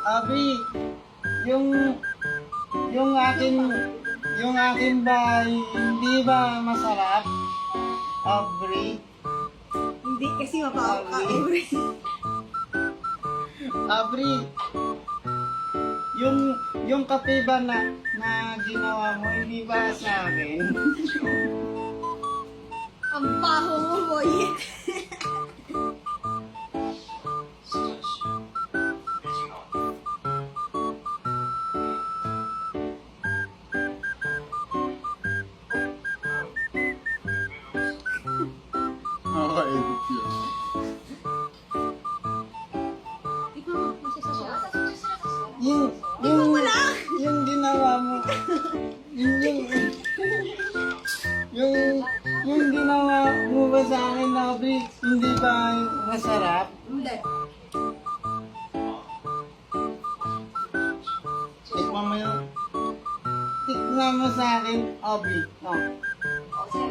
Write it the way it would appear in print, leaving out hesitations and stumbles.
Abi, yung yung akin ba hindi ba masarap? Aubrey, Hindi kasi mabaho ka, Aubrey. Aubrey, yung kape ba na ginawa mo hindi ba sa akin? Ang baho mo, boy. Nakaka-edit yun. Ikaw, masasasya. Yung ginawa mo, yung ginawa mo ba sa akin, Aubrey, hindi ba masarap? Hindi. Tikman mo sa akin, Aubrey. No. Kasi,